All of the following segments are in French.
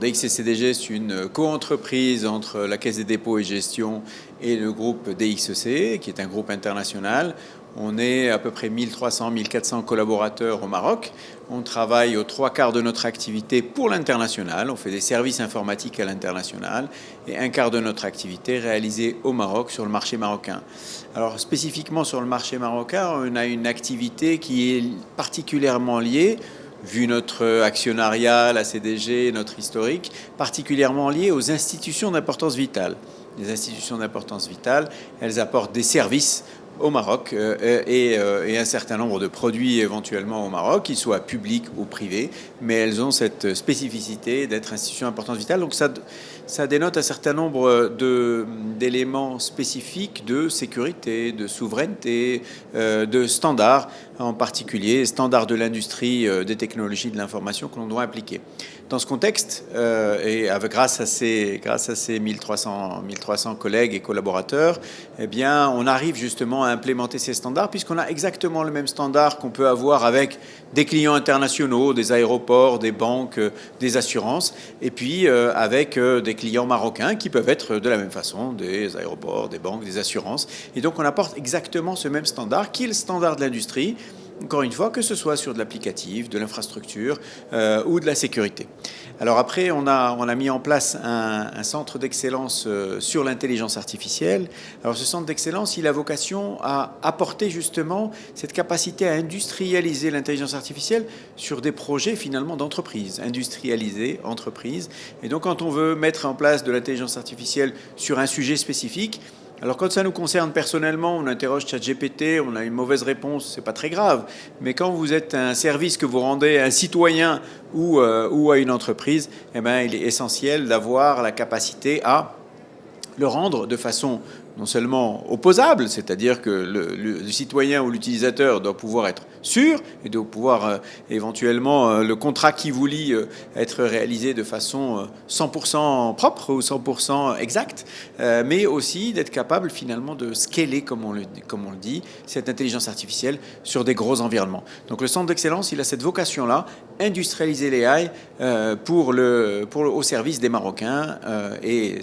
DXCCDG, c'est une co-entreprise entre la Caisse des dépôts et gestion et le groupe DXEC, qui est un groupe international. On est à peu près 1300-1400 collaborateurs au Maroc. On travaille aux 3/4 de notre activité pour l'international. On fait des services informatiques à l'international et 1/4 de notre activité réalisée au Maroc sur le marché marocain. Alors spécifiquement sur le marché marocain, on a une activité qui est particulièrement liée, vu notre actionnariat, la CDG, notre historique, particulièrement liée aux institutions d'importance vitale. Les institutions d'importance vitale, elles apportent des services au Maroc et un certain nombre de produits éventuellement au Maroc, qu'ils soient publics ou privés, mais elles ont cette spécificité d'être institutions d'importance vitale. Donc ça dénote un certain nombre d'éléments spécifiques de sécurité, de souveraineté, de standards, en particulier standards de l'industrie des technologies de l'information que l'on doit appliquer. Dans ce contexte, et grâce à ces 1300 collègues et collaborateurs, eh bien, on arrive justement à implémenter ces standards, puisqu'on a exactement le même standard qu'on peut avoir avec des clients internationaux, des aéroports, des banques, des assurances, et puis avec des clients marocains qui peuvent être de la même façon des aéroports, des banques, des assurances. Et donc on apporte exactement ce même standard, qui est le standard de l'industrie, encore une fois, que ce soit sur de l'applicatif, de l'infrastructure ou de la sécurité. Alors après, on a mis en place un centre d'excellence sur l'intelligence artificielle. Alors ce centre d'excellence, il a vocation à apporter justement cette capacité à industrialiser l'intelligence artificielle sur des projets finalement d'entreprise, industrialiser entreprise. Et donc quand on veut mettre en place de l'intelligence artificielle sur un sujet spécifique, alors quand ça nous concerne personnellement, on interroge ChatGPT, on a une mauvaise réponse, c'est pas très grave. Mais quand vous êtes un service que vous rendez à un citoyen ou à une entreprise, eh bien, il est essentiel d'avoir la capacité à le rendre de façon non seulement opposable, c'est-à-dire que le citoyen ou l'utilisateur doit pouvoir être sûr et doit pouvoir éventuellement le contrat qui vous lie être réalisé de façon 100% propre ou 100% exacte, mais aussi d'être capable finalement de scaler, comme on le dit, cette intelligence artificielle sur des gros environnements. Donc le centre d'excellence, il a cette vocation-là, industrialiser l'AI au service des Marocains et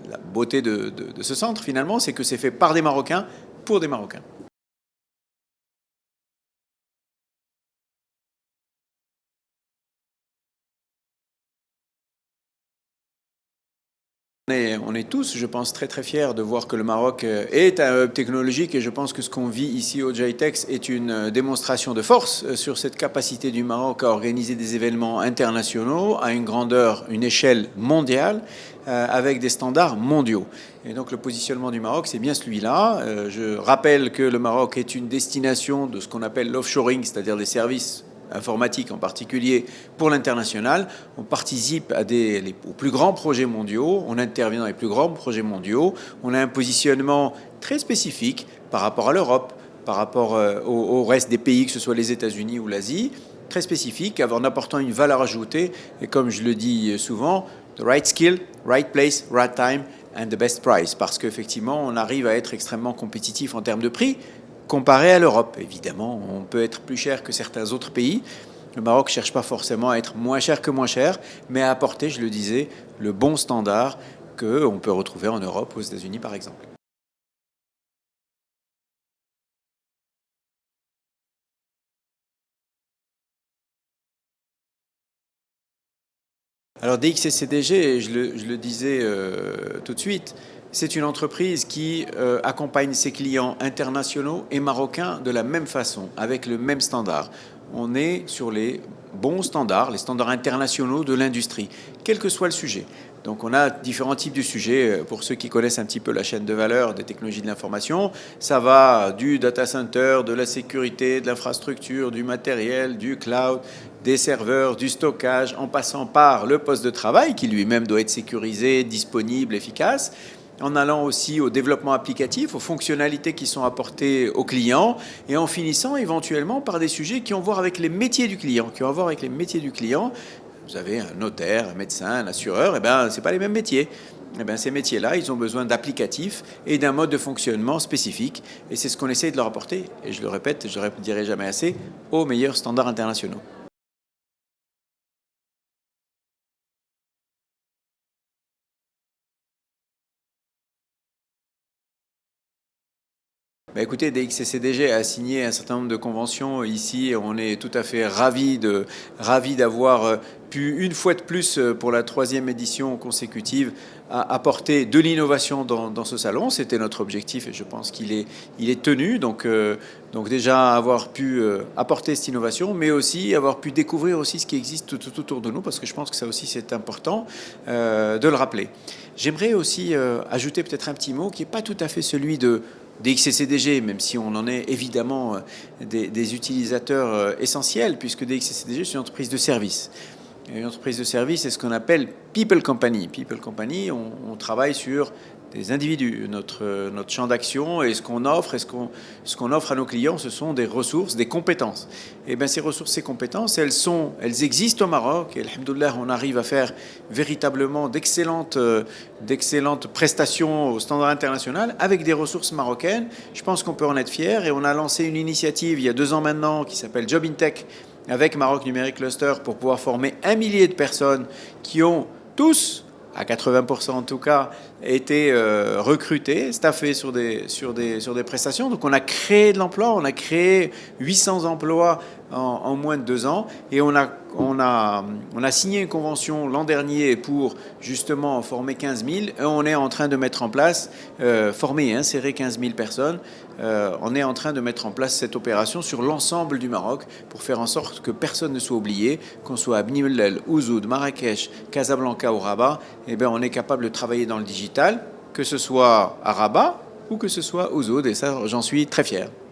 la beauté de ce centre, finalement, c'est que c'est fait par des Marocains pour des Marocains. On est tous, je pense, très très fiers de voir que le Maroc est un hub technologique, et je pense que ce qu'on vit ici au GITEX est une démonstration de force sur cette capacité du Maroc à organiser des événements internationaux à une grandeur, une échelle mondiale, avec des standards mondiaux. Et donc le positionnement du Maroc, c'est bien celui-là. Je rappelle que le Maroc est une destination de ce qu'on appelle l'offshoring, c'est-à-dire des services informatique en particulier pour l'international. On participe aux plus grands projets mondiaux, on intervient dans les plus grands projets mondiaux, on a un positionnement très spécifique par rapport à l'Europe, par rapport au reste des pays, que ce soit les États-Unis ou l'Asie, très spécifique, en apportant une valeur ajoutée, et comme je le dis souvent, the right skill, right place, right time and the best price, parce qu'effectivement, on arrive à être extrêmement compétitif en termes de prix, comparé à l'Europe. Évidemment, on peut être plus cher que certains autres pays. Le Maroc ne cherche pas forcément à être moins cher, mais à apporter, je le disais, le bon standard qu'on peut retrouver en Europe, aux États-Unis par exemple. Alors DXCCDG, je le disais tout de suite, c'est une entreprise qui accompagne ses clients internationaux et marocains de la même façon, avec le même standard. On est sur les bons standards, les standards internationaux de l'industrie, quel que soit le sujet. Donc on a différents types de sujets. Pour ceux qui connaissent un petit peu la chaîne de valeur des technologies de l'information, ça va du data center, de la sécurité, de l'infrastructure, du matériel, du cloud, des serveurs, du stockage, en passant par le poste de travail qui lui-même doit être sécurisé, disponible, efficace, en allant aussi au développement applicatif, aux fonctionnalités qui sont apportées aux clients, et en finissant éventuellement par des sujets qui ont à voir avec les métiers du client, Vous avez un notaire, un médecin, un assureur, ce n'est pas les mêmes métiers. Ces métiers-là, ils ont besoin d'applicatifs et d'un mode de fonctionnement spécifique. Et c'est ce qu'on essaie de leur apporter, et je le répète, je ne le dirai jamais assez, aux meilleurs standards internationaux. Bah écoutez, DXCCDG a signé un certain nombre de conventions ici. On est tout à fait ravis d'avoir pu, une fois de plus, pour la troisième édition consécutive, apporter de l'innovation dans ce salon. C'était notre objectif et je pense il est tenu. Donc déjà avoir pu apporter cette innovation, mais aussi avoir pu découvrir aussi ce qui existe tout autour de nous, parce que je pense que ça aussi c'est important de le rappeler. J'aimerais aussi ajouter peut-être un petit mot qui n'est pas tout à fait celui de DXCCDG, même si on en est évidemment des utilisateurs essentiels, puisque DXCCDG, c'est une entreprise de service. Et une entreprise de service, c'est ce qu'on appelle People Company. People Company, on travaille sur des individus. Notre champ d'action et ce qu'on offre, ce qu'on offre à nos clients, ce sont des ressources, des compétences. Et bien ces ressources, ces compétences, elles existent au Maroc. Et alhamdoulilah, on arrive à faire véritablement d'excellentes prestations au standard international avec des ressources marocaines. Je pense qu'on peut en être fier. Et on a lancé une initiative il y a 2 ans maintenant qui s'appelle Job in Tech avec Maroc Numérique Cluster pour pouvoir former 1 millier de personnes qui ont tous, à 80% en tout cas, été recrutés, staffés sur des prestations. Donc on a créé de l'emploi, on a créé 800 emplois en moins de 2 ans et on a signé une convention l'an dernier pour justement former 15 000 et on est en train de mettre en place, former et insérer 15 000 personnes. On est en train de mettre en place cette opération sur l'ensemble du Maroc pour faire en sorte que personne ne soit oublié, qu'on soit à Bni Mellel, Ouzoud, Marrakech, Casablanca ou Rabat, eh bien on est capable de travailler dans le digital, que ce soit à Rabat ou que ce soit Ouzoud, et ça j'en suis très fier.